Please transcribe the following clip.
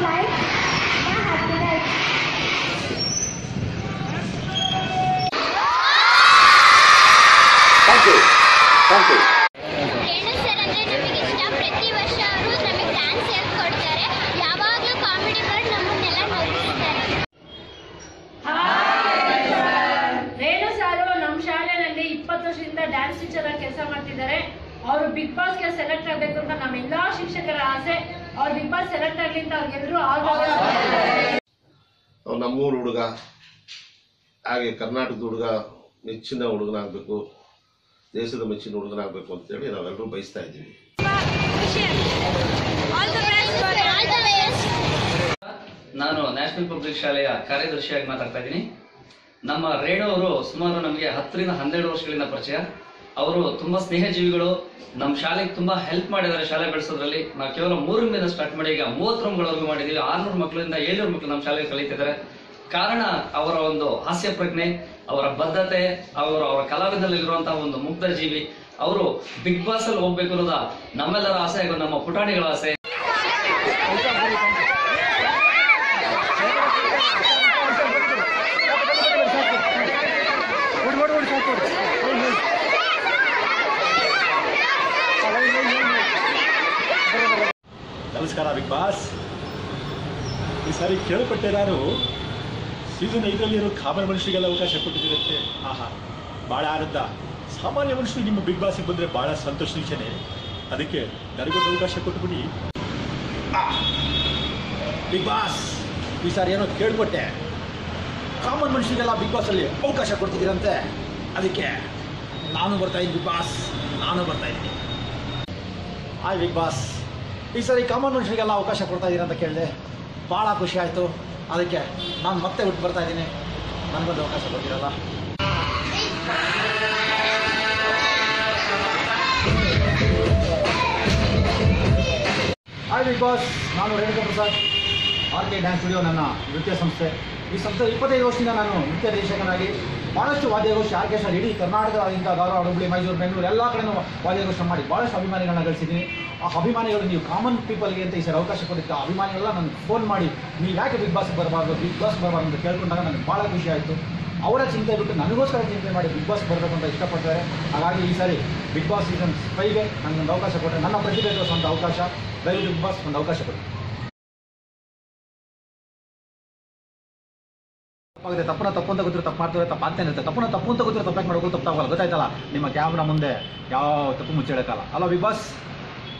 life, my happy life. Thank you. Thank you. Renu sir ಅಂದ್ರೆ ನಮಗೆ ಇಷ್ಟ. ಪ್ರತಿ ವರ್ಷ ಅವರು ನಮಗೆ ಡ್ಯಾನ್ಸ್ ಹೇಳ್ಕೊಡ್ತಾರೆ. ಯಾವಾಗಲೂ ಕಾಮಿಡಿ ಮಾಡಿ ನಮ್ಮನ್ನೆಲ್ಲ ನಗಿಸ್ತಾರೆ. ರೇಣು ಸಾರು ನಮ್ಮ ಶಾಲೆಯಲ್ಲಿ 20 ವರ್ಷದಿಂದ ಡ್ಯಾನ್ಸ್ ಟೀಚರ್ ಆಗಿ ಕೆಲಸ ಮಾಡ್ತಿದ್ದಾರೆ. ಅವರು ಬಿಗ್ ಬಾಸ್ಗೆ ಸೆಲೆಕ್ಟ್ ಆಗಬೇಕು ಅಂತ ನಮ್ಮೆಲ್ಲಾ ಶಿಕ್ಷಕರ ಆಸೆ. ಅವ್ರು ಬಿಗ್ ಬಾಸ್ ಸೆಲೆಕ್ಟ್ ಆಗಲಿ ಅಂತ ಅವ್ರಿಗೆಲ್ಲರೂ ನಮ್ಮೂರು ಹುಡುಗ, ಹಾಗೆ ಕರ್ನಾಟಕದ ಹುಡುಗ ಮೆಚ್ಚಿನ ಹುಡುಗನಾಗಬೇಕು, ದೇಶದ ಮೆಚ್ಚಿನ ಹುಡುಗನಾಗಬೇಕು ಅಂತೇಳಿ ನಾವೆಲ್ಲರೂ ಬಯಸ್ತಾ ಇದ್ದೀವಿ. ನಾನು ನ್ಯಾಷನಲ್ ಪಬ್ಲಿಕ್ ಶಾಲೆಯ ಕಾರ್ಯದರ್ಶಿಯಾಗಿ ಮಾತಾಡ್ತಾ ಇದ್ದೀನಿ. ನಮ್ಮ ರೇಣು ಅವರು ಸುಮಾರು ನಮಗೆ 10 ರಿಂದ 12 ವರ್ಷಗಳಿಂದ ಪರಿಚಯ. ಅವರು ತುಂಬಾ ಸ್ನೇಹಜೀವಿಗಳು. ನಮ್ಮ ಶಾಲೆಗೆ ತುಂಬಾ ಹೆಲ್ಪ್ ಮಾಡಿದ್ದಾರೆ. ಶಾಲೆ ಬೆಳೆಸೋದ್ರಲ್ಲಿ ನಾವು ಕೇವಲ 3 ರೂಮಿಂದ ಸ್ಟಾರ್ಟ್ ಮಾಡಿ ಈಗ 30 ರೂಮ್ಗಳವರೆಗೂ ಮಾಡಿದ್ದೀವಿ. 600 ಮಕ್ಕಳಿಂದ 700 ಮಕ್ಕಳು ನಮ್ಮ ಶಾಲೆಗೆ ಕಲಿತಿದ್ದಾರೆ. ಕಾರಣ ಅವರ ಒಂದು ಹಾಸ್ಯ ಪ್ರಜ್ಞೆ, ಅವರ ಬದ್ಧತೆ, ಅವರ ಕಲಾವಿದರಲ್ಲಿರುವಂತಹ ಒಂದು ಮುಗ್ಧ ಜೀವಿ. ಅವರು ಬಿಗ್ ಬಾಸ್ ಅಲ್ಲಿ ಹೋಗ್ಬೇಕು ಅನ್ನೋದ ನಮ್ಮೆಲ್ಲರ ಆಸೆ ಹಾಗೂ ನಮ್ಮ ಪುಟಾಣಿಗಳ ಆಸೆ. ನಮಸ್ಕಾರ ಬಿಗ್ ಬಾಸ್. ಈ ಸಾರಿ ಕೇಳ್ಪಟ್ಟೆ ನಾನು ಸೀಸನ್ 5ರಲ್ಲಿರೋ ಕಾಮನ್ ಮನುಷ್ಯರಿಗೆಲ್ಲ ಅವಕಾಶ ಕೊಟ್ಟಿದ್ದೀರಂತೆ. ಆಹಾ, ಭಾಳ ಆನಂದ. ಸಾಮಾನ್ಯ ಮನುಷ್ಯರು ನಿಮ್ಮ ಬಿಗ್ ಬಾಸ್ಗೆ ಬಂದರೆ ಭಾಳ ಸಂತೋಷ ವಿಷಯನೇ. ಅದಕ್ಕೆ ನನಗೊಂದು ಅವಕಾಶ ಕೊಟ್ಟುಬಿಡಿ. ಬಿಗ್ ಬಾಸ್, ಈ ಸಾರಿ ಏನೋ ಕೇಳ್ಪಟ್ಟೆ ಕಾಮನ್ ಮನುಷ್ಯರಿಗೆಲ್ಲ ಬಿಗ್ ಬಾಸಲ್ಲಿ ಅವಕಾಶ ಕೊಡ್ತಿದ್ದೀರಂತೆ. ಅದಕ್ಕೆ ನಾನು ಬರ್ತಾಯಿದ್ದೀನಿ ಬಿಗ್ ಬಾಸ್, ನಾನು ಬರ್ತಾಯಿದ್ದೀನಿ. ಹಾಯ್ ಬಿಗ್ ಬಾಸ್, ಈ ಸಾರಿ ಕಾಮನ್ ಮನುಷ್ಯರಿಗೆಲ್ಲ ಅವಕಾಶ ಕೊಡ್ತಾ ಇದ್ದೀರಾ ಅಂತ ಕೇಳಿದೆ. ಭಾಳ ಖುಷಿ ಆಯಿತು. ಅದಕ್ಕೆ ನಾನು ಮತ್ತೆ ಬಿಟ್ಟು ಬರ್ತಾ ಇದ್ದೀನಿ. ನನಗೊಂದು ಅವಕಾಶ ಕೊಡ್ತೀರಲ್ಲ. ಹಾಯ್ ಬಿಗ್ ಬಾಸ್, ನಾನು Renuka Prasad, RK dance studio ನನ್ನ ನೃತ್ಯ ಸಂಸ್ಥೆ. ಈ ಸಂಸ್ಥೆ 25 ವರ್ಷದಿಂದ ನಾನು ನೃತ್ಯ ನಿರ್ದೇಶಕನಾಗಿ ಭಾಳಷ್ಟು ವಾದ್ಯಗೋಷ್ಠಿ ಆರ್ಕೆಸ್ಟ್ರಾ ಇಡೀ ಕರ್ನಾಟಕದಿಂದ ಧಾರವಾಡ, ಹುಬ್ಬಳ್ಳಿ, ಮೈಸೂರು, ಬೆಂಗಳೂರು ಎಲ್ಲ ಕಡೆನೂ ವಾದ್ಯಗೋಷ್ಠಿ ಮಾಡಿ ಭಾಳಷ್ಟು ಅಭಿಮಾನಿಗಳನ್ನ ಗಳಿಸಿದ್ದೀನಿ. ಆ ಅಭಿಮಾನಿಗಳು ನೀವು ಕಾಮನ್ ಪೀಪಲ್ಗೆ ಅಂತ ಈ ಸರಿ ಅವಕಾಶ ಕೊಟ್ಟಿದ್ದ ಅಭಿಮಾನಿಗಳೆಲ್ಲ ನನಗೆ ಫೋನ್ ಮಾಡಿ ನೀವು ಯಾಕೆ ಬಿಗ್ ಬಾಸ್ಗೆ ಬರಬಾರ್ದು ಅಂತ ಕೇಳ್ಕೊಂಡಾಗ ನನಗೆ ಭಾಳ ಖುಷಿ ಆಯಿತು. ಅವರ ಚಿಂತೆ ಬಿಟ್ಟು ನನಗೋಸ್ಕರ ಚಿಂತೆ ಮಾಡಿ ಬಿಗ್ ಬಾಸ್ ಬರಬೇಕು ಅಂತ ಇಷ್ಟಪಡ್ತಾರೆ. ಹಾಗಾಗಿ ಈ ಸಾರಿ ಬಿಗ್ ಬಾಸ್ ಸೀಸನ್ 5ಗೆ ನನಗೊಂದು ಅವಕಾಶ ಕೊಟ್ಟರೆ, ನನ್ನ ಪ್ರತಿಭೆ ತೋರಿಸುವಂಥ ಅವಕಾಶ. ದಯವಿಟ್ಟು ಬಿಗ್ ಬಾಸ್ ಒಂದು ಅವಕಾಶ ಕೊಡಿ. ತಪ್ಪನ್ನ ತಪ್ಪು ಅಂತ ಗೊತ್ತಿರೋ ತಪ್ಪು ಮಾಡ್ತಾರೆ, ತಪ್ಪಾಗ್ತಾನೆ ಇರುತ್ತೆ. ತಪ್ಪು ಅಂತ ಗೊತ್ತಿರೋ ತಪ್ಪಾಗಿ ಮಾಡೋದು ತಪ್ಪಾಗಲ್ಲ. ಗೊತ್ತಾಯ್ತಲ್ಲ, ನಿಮ್ಮ ಕ್ಯಾಮ್ರಾ ಮುಂದೆ ಯಾವ ತಪ್ಪು ಮುಚ್ಚಿಡಕ್ಕಲ್ಲ ಅಲ್ಲ ಬಿಗ್ ಬಾಸ್.